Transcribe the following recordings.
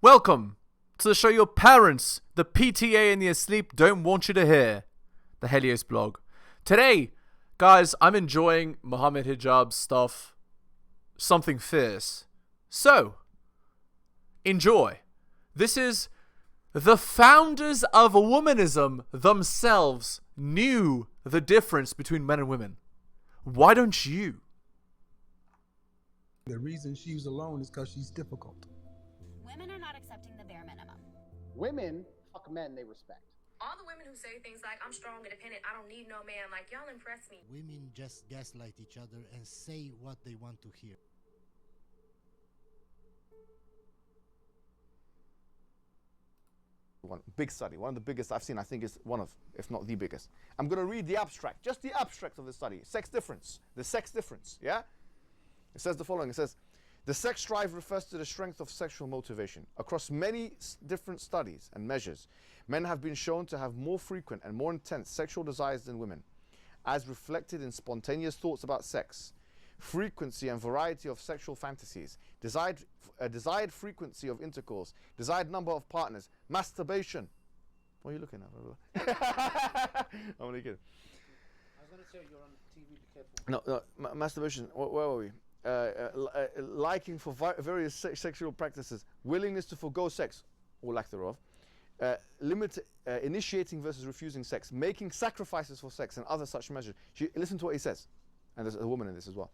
Welcome to the show your parents, the PTA and the asleep don't want you to hear, the Helios blog. Today, guys, I'm enjoying Mohammed Hijab's stuff, something fierce. So, enjoy. This is the founders of womanism themselves knew the difference between men and women. Why don't you? The reason she's alone is because she's difficult. Women are not accepting the bare minimum. Women fuck men they respect. All the women who say things like, I'm strong, independent, I don't need no man, like, y'all impress me. Women just gaslight each other and say what they want to hear. One big study, one of the biggest I've seen, I think is one of, if not the biggest. I'm going to read the abstract, just the abstract of the study. Sex difference, the sex difference, yeah? It says the following, it says, the sex drive refers to the strength of sexual motivation. Across many different studies and measures, men have been shown to have more frequent and more intense sexual desires than women, as reflected in spontaneous thoughts about sex, frequency and variety of sexual fantasies, desired frequency of intercourse, desired number of partners, masturbation. What are you looking at? I'm only kidding. I was going to say you're on TV, be careful. No, masturbation, where were we? Liking for various sexual practices, willingness to forgo sex, or lack thereof, initiating versus refusing sex, making sacrifices for sex, and other such measures. Listen to what he says, and there's a woman in this as well,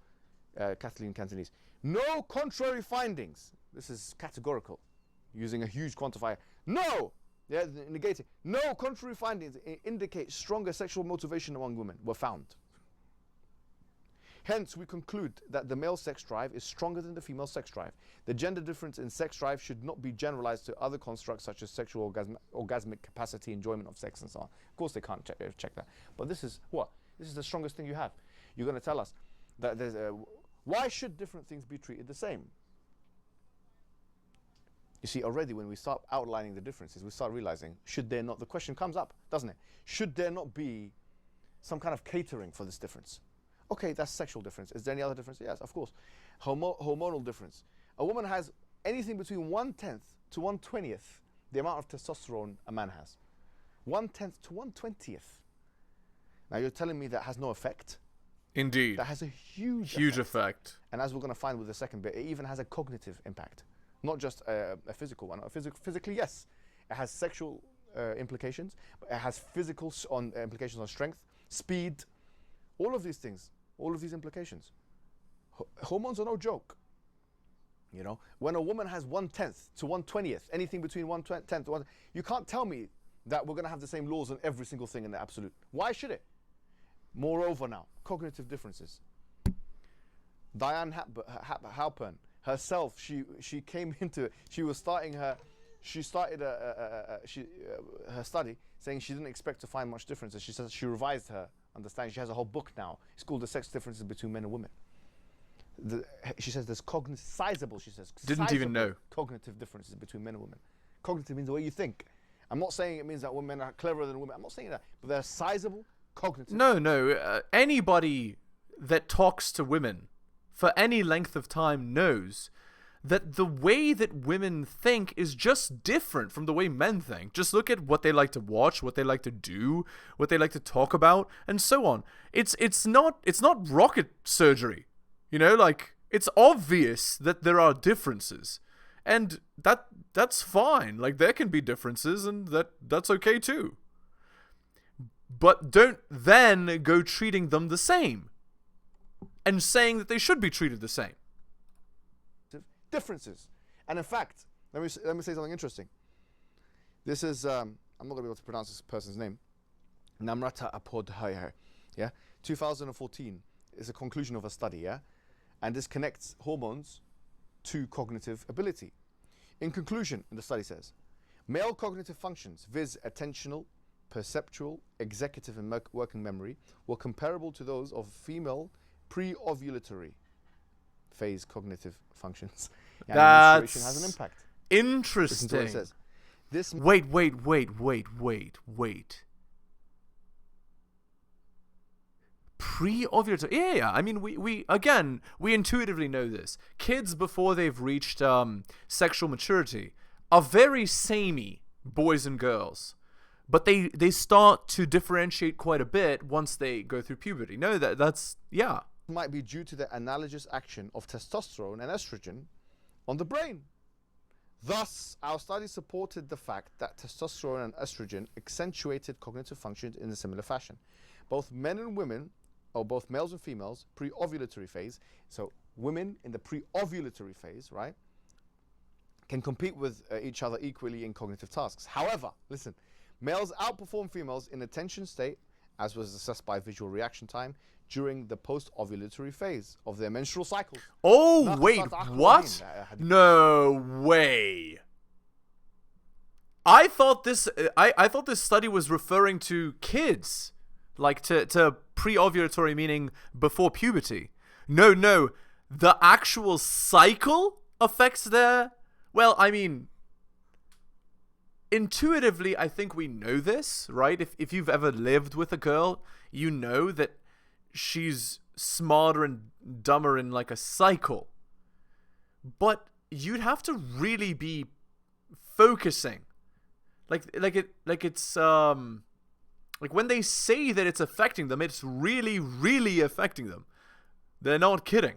Kathleen Cantonese. No contrary findings. This is categorical, using a huge quantifier. No! Yeah, negating. No contrary findings indicate stronger sexual motivation among women were found. Hence, we conclude that the male sex drive is stronger than the female sex drive. The gender difference in sex drive should not be generalized to other constructs such as sexual orgasmic capacity, enjoyment of sex, and so on. Of course, they can't check that. But this is what? This is the strongest thing you have. You're going to tell us that there's why should different things be treated the same? You see, already when we start outlining the differences, we start realizing, should there not, the question comes up, doesn't it? Should there not be some kind of catering for this difference? Okay, that's sexual difference. Is there any other difference? Yes, of course. Hormonal difference. A woman has anything between 1/10 to 1/20th the amount of testosterone a man has. 1/10 to 1/20th. Now you're telling me that has no effect? Indeed. That has a huge effect. And as we're going to find with the second bit, it even has a cognitive impact. Not just a physical one. Physically, yes. It has sexual implications, but it has physical implications on strength, speed, all of these things. All of these implications. Hormones are no joke. You know, when a woman has 1/10 to 1/20th, anything between 1/10 to 1, you can't tell me that we're going to have the same laws on every single thing in the absolute. Why should it? Moreover now, cognitive differences. Diane Halpern herself, she came into it. She started her study saying she didn't expect to find much differences. She says she revised her understanding. She has a whole book now. It's called The Sex Differences Between Men and Women. She says there's sizable, she says. Didn't even know. Cognitive differences between men and women. Cognitive means the way you think. I'm not saying it means that women are cleverer than women. I'm not saying that. But there are sizable cognitive. No. Anybody that talks to women for any length of time knows that the way that women think is just different from the way men think. Just look at what they like to watch, what they like to do, what they like to talk about, and so on. It's not rocket surgery. You know, like, it's obvious that there are differences. And that's fine. Like, there can be differences, and that's okay too. But don't then go treating them the same and saying that they should be treated the same. Differences. And in fact, let me say something interesting. This is I'm not going to be able to pronounce this person's name. Namrata Apodhaya. Yeah, 2014 is a conclusion of a study. Yeah, and this connects hormones to cognitive ability. In conclusion, the study says, male cognitive functions, viz., attentional, perceptual, executive, and working memory, were comparable to those of female pre-ovulatory phase cognitive functions. And menstruation has an impact. Interesting. Listen to what it says. Wait. Pre-ovulatory. Yeah. I mean, we intuitively know this. Kids, before they've reached sexual maturity, are very samey, boys and girls. But they start to differentiate quite a bit once they go through puberty. No, that's yeah. Might be due to the analogous action of testosterone and estrogen on the brain. Thus, our study supported the fact that testosterone and estrogen accentuated cognitive functions in a similar fashion. Both men and women, or both males and females, pre-ovulatory phase, so women in the pre-ovulatory phase, right, can compete with each other equally in cognitive tasks. However, listen, males outperform females in attention state, as was assessed by visual reaction time, during the post-ovulatory phase of their menstrual cycles. Oh, wait, what? No way. I thought this study was referring to kids, like to pre-ovulatory, meaning before puberty. No, the actual cycle affects their, well, I mean, intuitively, I think we know this, right? If you've ever lived with a girl, you know that she's smarter and dumber in like a cycle. But you'd have to really be focusing. Like when they say that it's affecting them, it's really, really affecting them. They're not kidding.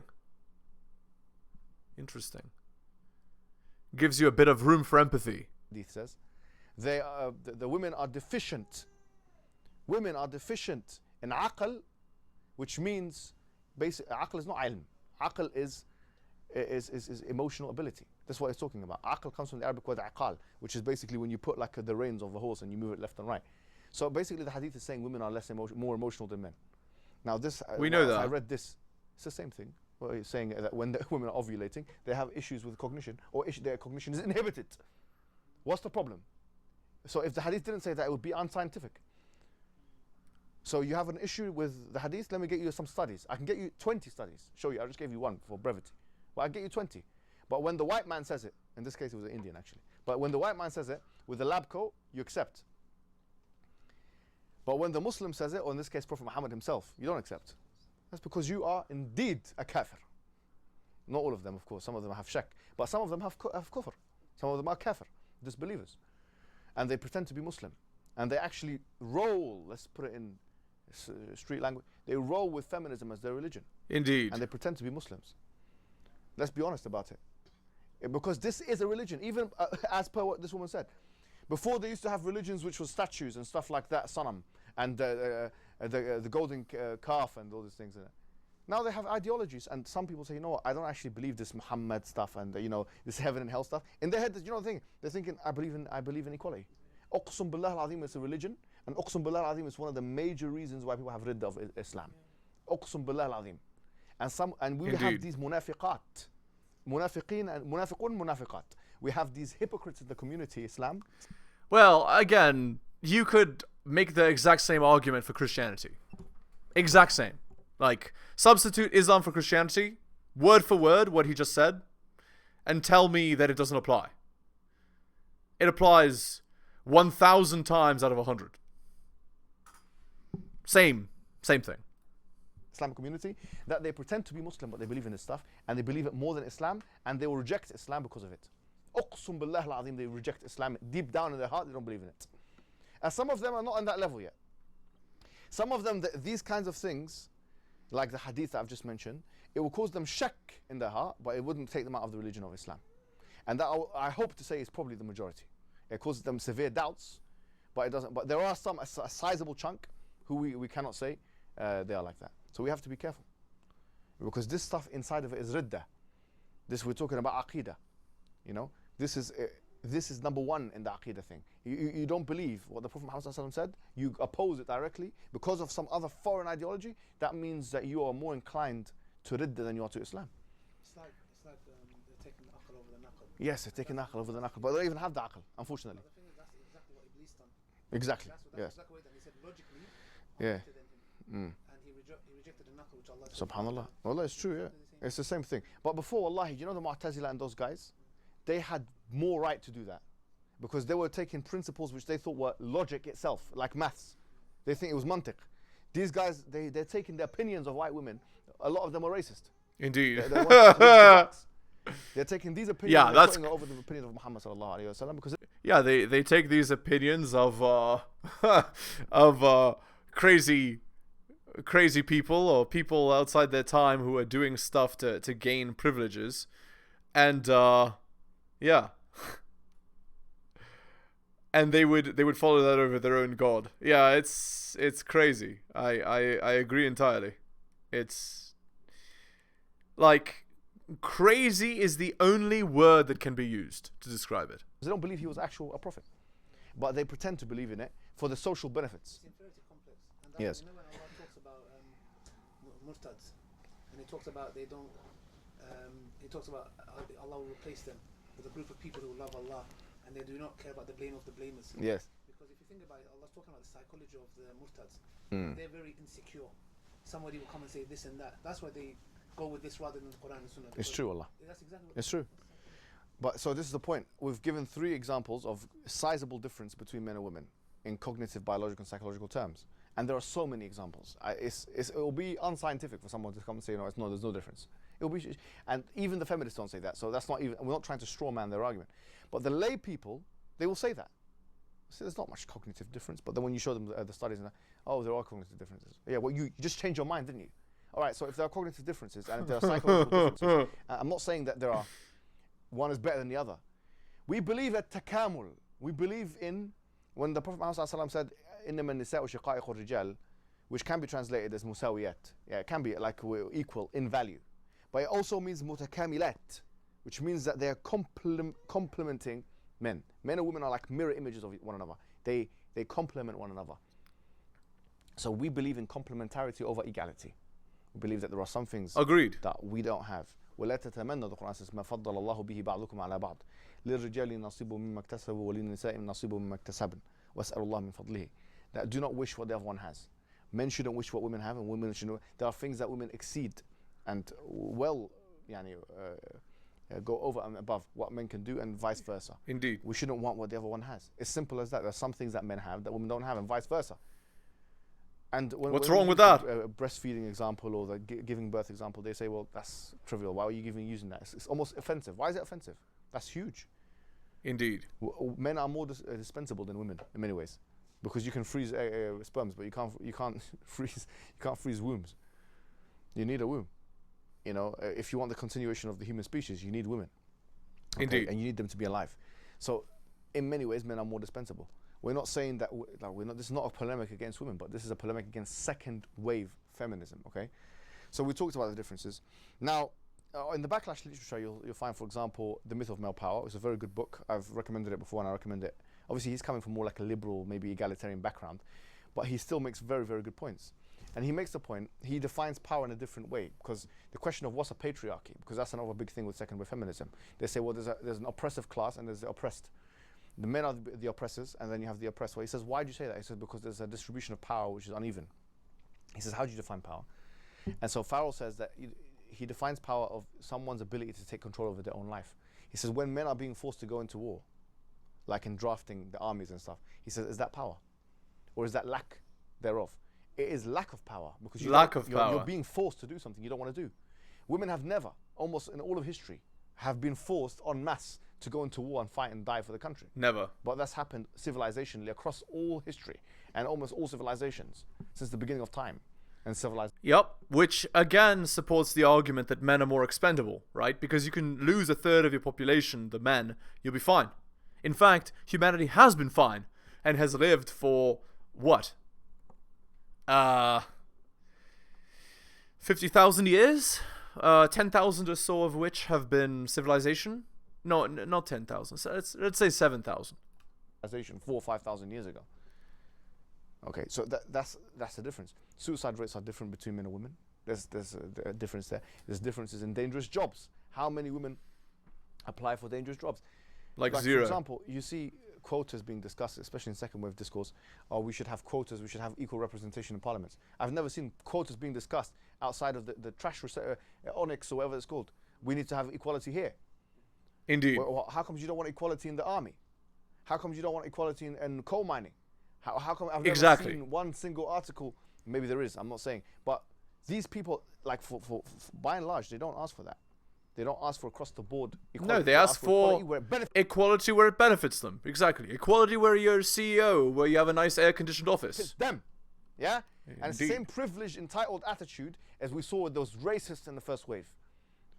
Interesting. Gives you a bit of room for empathy. Hadith says, the women are deficient. Women are deficient in aql, which means basically aql is not ilm. Aql is emotional ability. That's what it's talking about. Aql comes from the Arabic word aqal, which is basically when you put like the reins of a horse and you move it left and right. So basically the hadith is saying women are more emotional than men. Now this, we know that. I read this. It's the same thing. Well, it's saying that when the women are ovulating, they have issues with cognition, or their cognition is inhibited. What's the problem? So if the hadith didn't say that, it would be unscientific. So you have an issue with the hadith, let me get you some studies. I can get you 20 studies. Show you, I just gave you one for brevity. But I'll get you 20. But when the white man says it, in this case it was an Indian actually, but when the white man says it with a lab coat, you accept. But when the Muslim says it, or in this case Prophet Muhammad himself, you don't accept. That's because you are indeed a kafir. Not all of them, of course. Some of them have shak, but some of them have kufr. Some of them are kafir, disbelievers. And they pretend to be Muslim. And they actually roll, let's put it in street language, they roll with feminism as their religion. Indeed. And they pretend to be Muslims. Let's be honest about it. Because this is a religion, even as per what this woman said. Before they used to have religions which were statues and stuff like that, sanam, and the golden calf and all these things in it. Now they have ideologies, and some people say, you know what, I don't actually believe this Muhammad stuff and this heaven and hell stuff. In their head, you know the thing, they're thinking, I believe in equality. Uqsum billah al-azim is a religion, and Uqsum billah al-azim is one of the major reasons why people have ridda of Islam. Uqsum billah al-azim. And we have these munafiqat. Munafiqeen and munafiqat. We have these hypocrites in the community, Islam. Well, again, you could make the exact same argument for Christianity. Exact same. Like, substitute Islam for Christianity, word for word, what he just said, and tell me that it doesn't apply. It applies 1,000 times out of 100. Same thing. Islamic community, that they pretend to be Muslim, but they believe in this stuff, and they believe it more than Islam, and they will reject Islam because of it. Uqsum billah al-azim, they reject Islam deep down in their heart, they don't believe in it. And some of them are not on that level yet. Some of them, these kinds of things, like the hadith that I've just mentioned, it will cause them shak in their heart, but it wouldn't take them out of the religion of Islam. And that I hope to say is probably the majority. It causes them severe doubts, but it doesn't. But there are some, a sizable chunk, who we cannot say they are like that. So we have to be careful, because this stuff inside of it is ridda. This, we're talking about aqidah. You know, this is number one in the aqidah thing. You don't believe what the Prophet Muhammad said, you oppose it directly because of some other foreign ideology. That means that you are more inclined to ridda than you are to Islam. It's like they're taking the aql over the naql. Yes, they're taking the aql over the naql, but they don't even have the aql, unfortunately. But the thing is, that's exactly what Iblis done. Exactly. That's Yes. exactly what he said. Logically, Yeah. better than him. And he rejected the naql, which Allah said. Subhanallah. Wallah, it's true, yeah. It's the same thing. But before, wallahi, you know the Mu'tazila and those guys? They had more right to do that. Because they were taking principles which they thought were logic itself, like maths. They think it was mantiq. They're taking the opinions of white women. A lot of them are racist. Indeed. They want to They're taking these opinions Yeah, and that's putting it over the opinions of Muhammad sallallahu alaihi wasallam because yeah. They take these opinions of of crazy people or people outside their time who are doing stuff to gain privileges, and yeah. And they would follow that over their own god. Yeah, it's crazy. I agree entirely. It's like crazy is the only word that can be used to describe it. they don't believe he was a prophet, but they pretend to believe in it for the social benefits. It's inferiority complex. And Yes. You know when Allah talks about murtads, and he talks about they don't, he talks about Allah will replace them with a group of people who love Allah and they do not care about the blame of the blamers. Yes. Because if you think about it, Allah's talking about the psychology of the murtads. They're very insecure. Somebody will come and say this and that. That's why they go with this rather than the Quran and Sunnah. It's true, Allah. That's exactly what It's true. But so this is the point. We've given 3 examples of sizable difference between men and women in cognitive, biological, and psychological terms. And there are so many examples. It will be unscientific for someone to come and say, there's no difference. It will be, and even the feminists don't say that. So that's not even. We're not trying to straw man their argument. But the lay people, they will say that. So there's not much cognitive difference. But then when you show them the studies, and there are cognitive differences. Yeah, well, you just changed your mind, didn't you? All right. So if there are cognitive differences and if there are psychological differences, I'm not saying that there are. One is better than the other. We believe at takamul. We believe in when the Prophet Muhammad said, "Innama nisa'u shiqa'iqu rijal," which can be translated as musawiyat. Yeah, it can be like we're equal in value, but it also means mutakamilat, which means that they are complementing men. Men and women are like mirror images of one another. They complement one another. So we believe in complementarity over equality. We believe that there are some things Agreed. that we don't have. ولا تتمنوا, the Quran says, ما فضل الله به بعضكم على بعض للرجال نصيب مما اكتسبوا وللنساء نصيب مما اكتسبن واسألوا الله من فضله. That do not wish what the other one has. Men shouldn't wish what women have, and women shouldn't. There are things that women exceed and go over and above what men can do, and vice versa. Indeed. We shouldn't want what the other one has. It's simple as that. There's some things that men have that women don't have, and vice versa. And What's wrong with that? Breastfeeding example or the giving birth example, they say, well, that's trivial. Why are you using that? It's almost offensive. Why is it offensive? That's huge. Indeed. Men are more dispensable than women in many ways, because you can freeze sperms, but you can't freeze wombs. You need a womb. If you want the continuation of the human species, you need women. Okay? Indeed. And you need them to be alive. So, in many ways, men are more dispensable. We're not saying that this is not a polemic against women, but this is a polemic against second wave feminism. Okay, so we talked about the differences. Now, in the backlash literature, you'll find, for example, The Myth of Male Power. It's a very good book. I've recommended it before, and I recommend it. Obviously, he's coming from more like a liberal, maybe egalitarian background, but he still makes very, very good points. And he makes the point, he defines power in a different way, because the question of what's a patriarchy, because that's another big thing with second wave feminism. They say, well, there's an oppressive class and there's the oppressed. The men are the oppressors, and then you have the oppressed. Well, he says, why do you say that? He says, because there's a distribution of power which is uneven. He says, how do you define power? And so Farrell says that he defines power of someone's ability to take control over their own life. He says, when men are being forced to go into war, like in drafting the armies and stuff, he says, is that power? Or is that lack thereof? It is lack of power, because you're being forced to do something you don't want to do. Women have never, almost in all of history, have been forced en masse to go into war and fight and die for the country. Never. But that's happened civilizationally across all history and almost all civilizations since the beginning of time and civilization. Yep, which again supports the argument that men are more expendable, right? Because you can lose a third of your population, the men, you'll be fine. In fact, humanity has been fine and has lived for what? 50,000 years? 10,000 or so of which have been civilization. No, not 10,000. So let's say 7,000. 4,000 or 5,000 years ago. Okay, so that's the difference. Suicide rates are different between men and women. There's a difference there. There's differences in dangerous jobs. How many women apply for dangerous jobs? Like zero. For example, you see quotas being discussed, especially in second wave discourse. We should have quotas. We should have equal representation in parliaments. I've never seen quotas being discussed outside of the trash onyx or whatever it's called. We need to have equality here. Indeed. Well, how come you don't want equality in the army? How come you don't want equality in coal mining? How come I've never seen one single article? Maybe there is, I'm not saying. But these people, like by and large, they don't ask for that. They don't ask for across the board equality. No, they ask for equality where it benefits. equality where it benefits them. Exactly. Equality where you're CEO, where you have a nice air-conditioned office. Them. Yeah? And it's the Indeed. same privileged, entitled attitude as we saw with those racists in the first wave.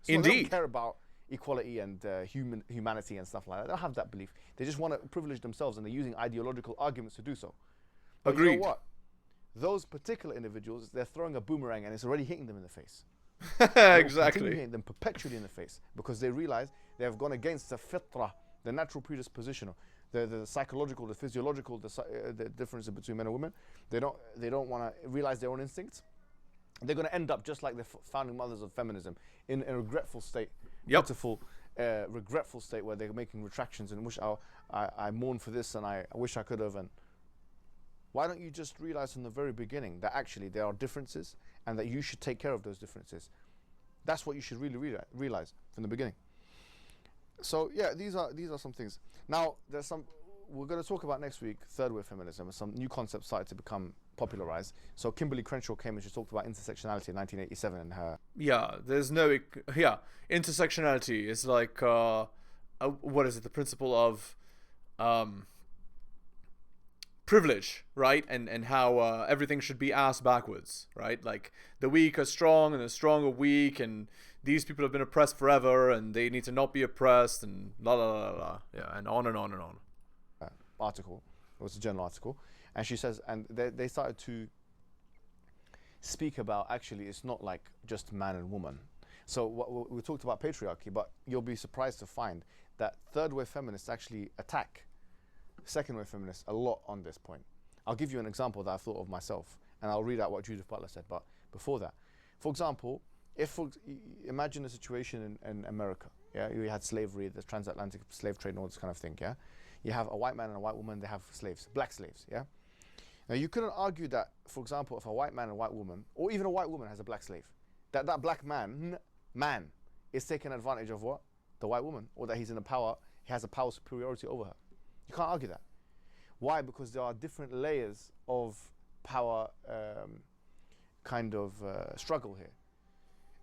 So They Indeed. don't care about equality and humanity and stuff like that. They don't have that belief. They just want to privilege themselves, and they're using ideological arguments to do so. But you Agreed. know what? Those particular individuals, they're throwing a boomerang and it's already hitting them in the face. Exactly. Hitting them perpetually in the face because they realize they have gone against the fitrah, the natural predisposition, the psychological, the physiological, the difference between men and women. They don't want to realize their own instincts. They're going to end up just like the founding mothers of feminism, in a regretful state, pitiful, regretful state where they're making retractions and wish I mourn for this and I wish I could have. And why don't you just realize from the very beginning that actually there are differences and that you should take care of those differences? That's what you should really realize from the beginning. So yeah, these are some things. Now there's some we're going to talk about next week. Third wave feminism, and some new concepts started to become popularized. So Kimberly Crenshaw came and she talked about intersectionality in 1987 in her. Yeah, there's no. Yeah, intersectionality is like what is it? The principle of privilege, right? And how everything should be ass backwards, right? Like the weak are strong and the strong are weak, and these people have been oppressed forever and they need to not be oppressed, and la la la la. Yeah, and on and on and on. Article, it was a journal article, and she says, and they started to speak about actually it's not like just man and woman. So we talked about patriarchy, but you'll be surprised to find that third wave feminists actually attack second wave feminists a lot on this point. I'll give you an example that I thought of myself, and I'll read out what Judith Butler said. But before that, for example, imagine a situation in America. Yeah, you had slavery, the transatlantic slave trade, and all this kind of thing. Yeah. You have a white man and a white woman, they have slaves, black slaves, yeah? Now you couldn't argue that, for example, if a white man and a white woman, or even a white woman has a black slave, that black man is taking advantage of what? The white woman, or that he has a power superiority over her. You can't argue that. Why? Because there are different layers of power struggle here.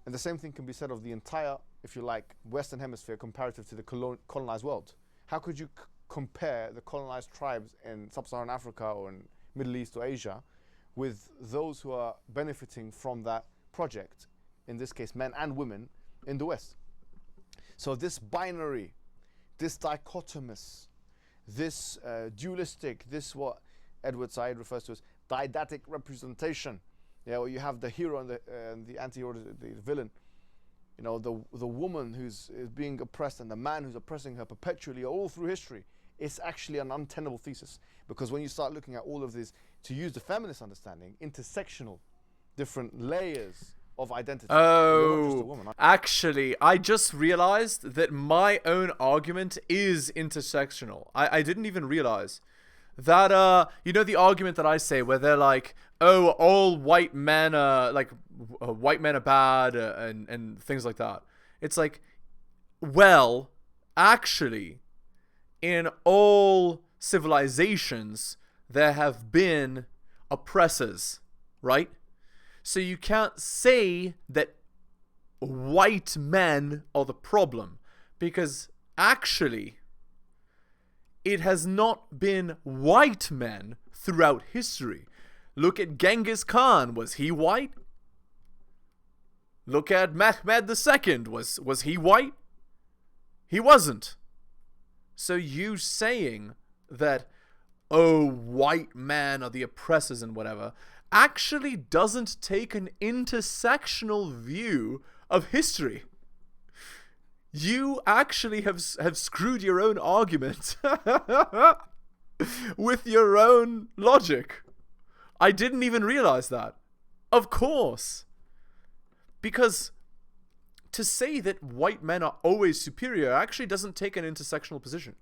And the same thing can be said of the entire, if you like, Western Hemisphere comparative to the colonized world. How could you compare the colonized tribes in sub-Saharan Africa or in Middle East or Asia with those who are benefiting from that project, in this case men and women, in the West? So this binary, this dichotomous, this dualistic, this what Edward Said refers to as didactic representation, yeah, where you have the hero and the anti-hero, the villain. You know, the woman is being oppressed and the man who's oppressing her perpetually all through history. It's actually an untenable thesis, because when you start looking at all of this, to use the feminist understanding, intersectional, different layers of identity. You're not just a woman. Actually, I just realized that my own argument is intersectional. I didn't even realize that, you know, the argument that I say where they're like, oh, all white men are like, white men are bad, and things like that. It's like, well, actually, in all civilizations, there have been oppressors, right? So you can't say that white men are the problem, because actually, it has not been white men throughout history. Look at Genghis Khan. Was he white? Look at Mehmed II. Was he white? He wasn't. So you saying that, oh, white men are the oppressors and whatever, actually doesn't take an intersectional view of history. You actually have screwed your own argument with your own logic. I didn't even realize that. Of course. Because to say that white men are always superior actually doesn't take an intersectional position.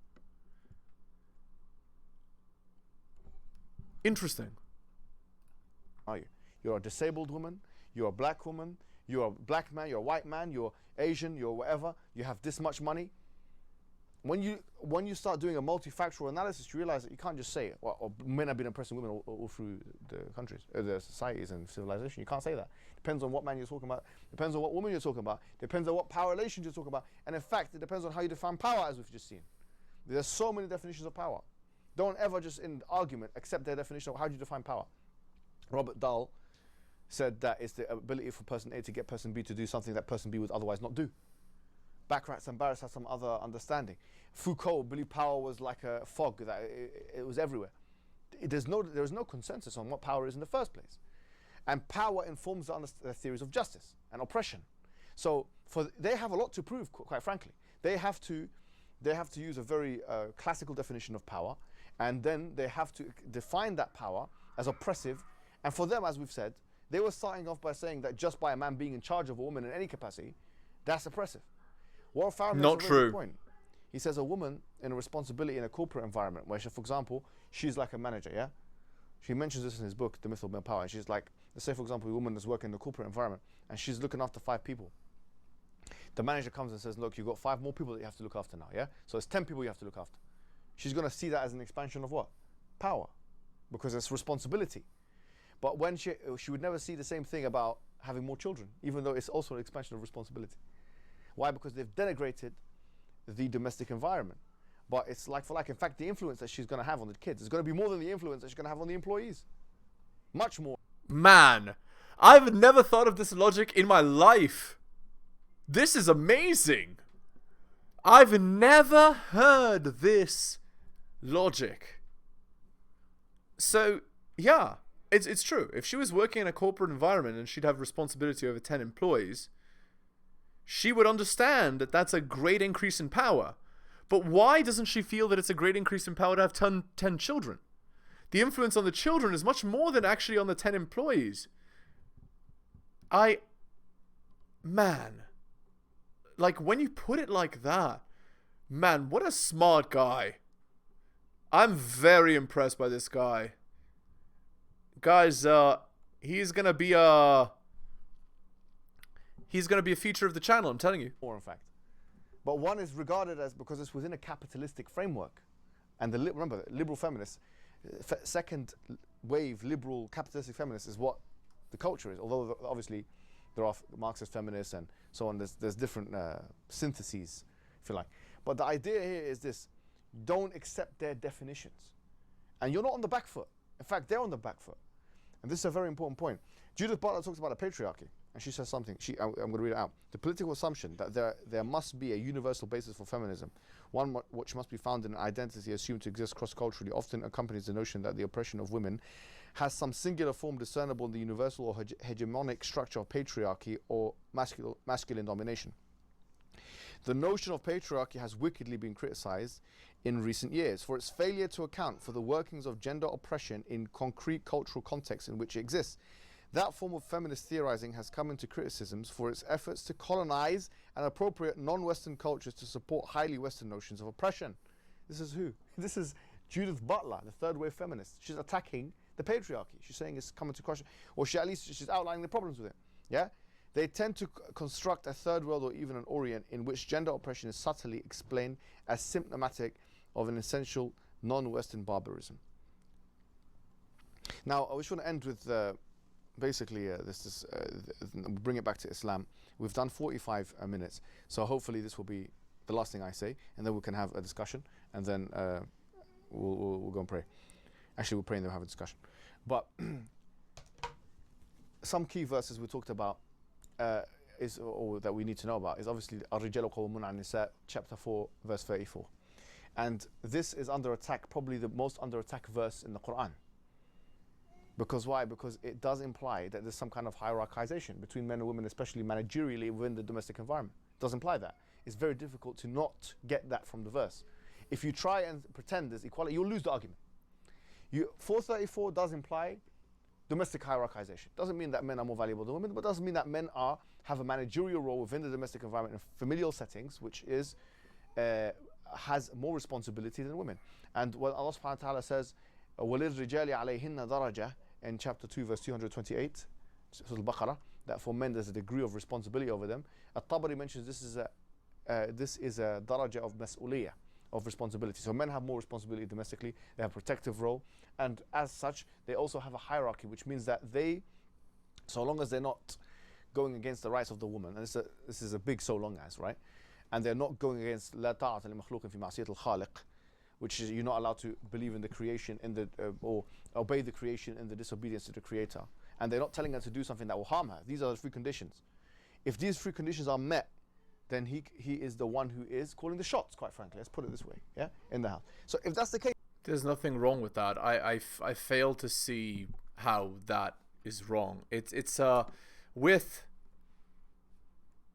Interesting. Are you? You're a disabled woman, you're a black woman, you're a black man, you're a white man, you're Asian, you're whatever, you have this much money. when you start doing a multifactorial analysis, you realize that you can't just say, well, men have been oppressing women all through the countries, the societies and civilization. You can't say that. Depends on what man you're talking about. Depends on what woman you're talking about. Depends on what power relations you're talking about. And in fact, it depends on how you define power, as we've just seen. There's so many definitions of power. Don't ever just in argument accept their definition of how do you define power. Robert Dahl said that it's the ability for person A to get person B to do something that person B would otherwise not do. Backrats and Barris had some other understanding. Foucault believed power was like a fog, that it was everywhere. There is no consensus on what power is in the first place. And power informs the theories of justice and oppression. So they have a lot to prove, quite frankly. They have to use a very classical definition of power, and then they have to define that power as oppressive. And for them, as we've said, they were starting off by saying that just by a man being in charge of a woman in any capacity, that's oppressive. Warren Farron makes a very good point. He says a woman in a responsibility in a corporate environment where, for example, she's like a manager, yeah? She mentions this in his book, The Myth of Male Power, and she's like, let's say, for example, a woman that's working in a corporate environment and she's looking after 5 people. The manager comes and says, look, you've got 5 more people that you have to look after now, yeah? So it's 10 people you have to look after. She's going to see that as an expansion of what? Power. Because it's responsibility. But when she would never see the same thing about having more children, even though it's also an expansion of responsibility. Why? Because they've denigrated the domestic environment. But it's like for like. In fact, the influence that she's going to have on the kids is going to be more than the influence that she's going to have on the employees. Much more. Man, I've never thought of this logic in my life. This is amazing. I've never heard this logic. So, yeah, it's true. If she was working in a corporate environment and she'd have responsibility over 10 employees, she would understand that that's a great increase in power. But why doesn't she feel that it's a great increase in power to have 10 children? The influence on the children is much more than actually on the 10 employees. Man. Like, when you put it like that, man, what a smart guy. I'm very impressed by this guy. Guys, he's gonna be a feature of the channel, I'm telling you. More, in fact. But one is regarded as, because it's within a capitalistic framework. And remember, liberal feminists, second wave liberal capitalistic feminists is what the culture is. Although obviously there are Marxist feminists and so on, there's different syntheses, if you like. But the idea here is this: don't accept their definitions. And you're not on the back foot. In fact, they're on the back foot. And this is a very important point. Judith Butler talks about a patriarchy. And she says something, I'm going to read it out. The political assumption that there must be a universal basis for feminism, one which must be found in an identity assumed to exist cross-culturally, often accompanies the notion that the oppression of women has some singular form discernible in the universal or hegemonic structure of patriarchy or masculine domination. The notion of patriarchy has wickedly been criticized in recent years for its failure to account for the workings of gender oppression in concrete cultural contexts in which it exists. That form of feminist theorizing has come into criticisms for its efforts to colonize and appropriate non-Western cultures to support highly Western notions of oppression. This is who? This is Judith Butler, the third wave feminist. She's attacking the patriarchy. She's saying it's coming to question, or at least she's outlining the problems with it. Yeah? They tend to construct a third world or even an Orient in which gender oppression is subtly explained as symptomatic of an essential non-Western barbarism. Now, I just want to end with basically bring it back to Islam. We've done 45 minutes, so hopefully this will be the last thing I say, and then we can have a discussion, and then we'll go and pray. Actually, we'll pray and then we'll have a discussion. But some key verses we talked about or that we need to know about is obviously Ar-Rijalu Qawwamun 'ala Nisa, chapter 4, verse 34. And this is under attack, probably the most under attack verse in the Quran. Because why? Because it does imply that there's some kind of hierarchization between men and women, especially managerially within the domestic environment. It does imply that. It's very difficult to not get that from the verse. If you try and pretend there's equality, you'll lose the argument. 434 does imply domestic hierarchization. Doesn't mean that men are more valuable than women, but doesn't mean that men have a managerial role within the domestic environment in familial settings, which is has more responsibility than women. And when Allah subhanahu wa ta'ala says, وَلِلْرِجَالِ عَلَيْهِنَّ دَرَجَةً in chapter 2, verse 228, Surah Al-Baqarah, that for men there's a degree of responsibility over them. At-Tabari mentions this is a daraja of mas'uliyah, of responsibility. So men have more responsibility domestically, they have a protective role, and as such, they also have a hierarchy, which means that they, so long as they're not going against the rights of the woman, and this is a big so long as, right? And they're not going against لا طاعة لمخلوق في معصية الخالق, which is you're not allowed to believe in the creation or obey the creation in the disobedience to the creator, and they're not telling her to do something that will harm her. These are the three conditions. If these three conditions are met, then he is the one who is calling the shots, quite frankly. Let's put it this way, yeah, in the house. So if that's the case, There's nothing wrong with that. I fail to see how that is wrong. It's with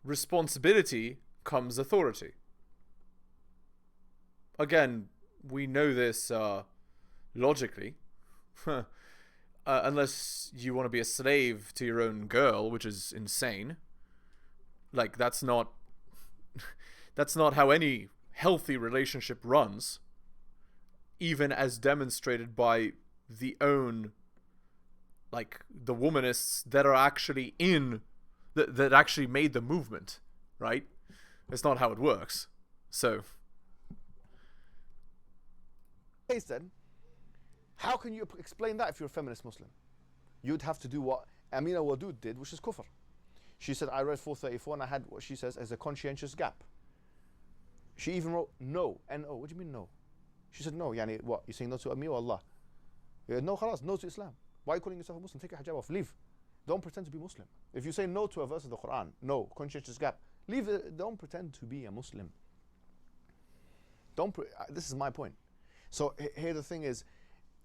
responsibility comes authority. Again, we know this logically. Unless you want to be a slave to your own girl, which is insane. Like, that's not how any healthy relationship runs, even as demonstrated by the womanists that are actually that actually made the movement, right? It's not how it works. So, then, how can you explain that if you're a feminist Muslim? You'd have to do what Amina Wadud did, which is kufr. She said, I read 434 and I had what she says as a conscientious gap. She even wrote no, N-O. What do you mean no? She said no, yani what? You're saying no to me or Allah? No, khalas, no to Islam. Why are you calling yourself a Muslim? Take your hijab off, leave. Don't pretend to be Muslim. If you say no to a verse of the Quran, no, conscientious gap, leave it, don't pretend to be a Muslim. This is my point. So here the thing is,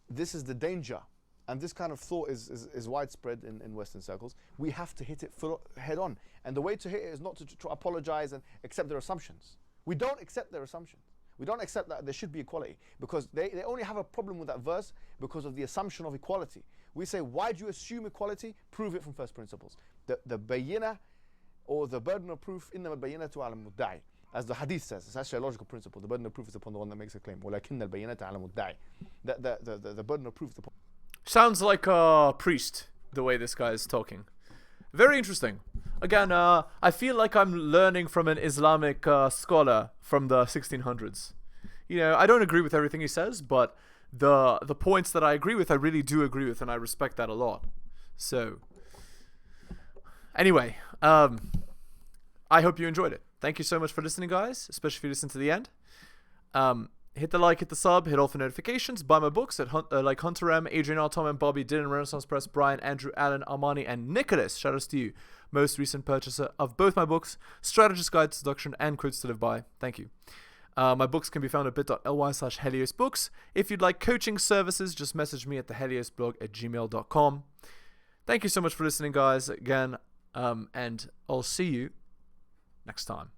this is the danger. And this kind of thought is widespread in Western circles. We have to hit it head on. And the way to hit it is not to apologize and accept their assumptions. We don't accept their assumptions. We don't accept that there should be equality, because they only have a problem with that verse because of the assumption of equality. We say, why do you assume equality? Prove it from first principles. The bayina, or the burden of proof, إِنَّمَا الْبَيِّنَةُ عَلَى الْمُدَّعِ. As the hadith says, it's actually a logical principle. The burden of proof is upon the one that makes a claim. وَلَكِنَّ الْبَيِّنَةَ عَلَى الْمُدَّعِ. The burden of proof is upon... sounds like a priest, the way this guy is talking. Very interesting. Again, I feel like I'm learning from an Islamic scholar from the 1600s. You know, I don't agree with everything he says, but the points that I agree with, I really do agree with, and I respect that a lot. So, anyway, I hope you enjoyed it. Thank you so much for listening, guys, especially if you listen to the end. Hit the like, hit the sub, hit all the notifications. Buy my books at like Hunter M, Adrian R. Tom and Bobby, Dylan, Renaissance Press, Brian, Andrew, Alan, Armani, and Nicholas. Shout outs to you, most recent purchaser of both my books, Strategist Guide to Seduction and Quotes to Live By. Thank you. My books can be found at bit.ly/heliosbooks. If you'd like coaching services, just message me at theheliosblog@gmail.com. Thank you so much for listening, guys, again, and I'll see you next time.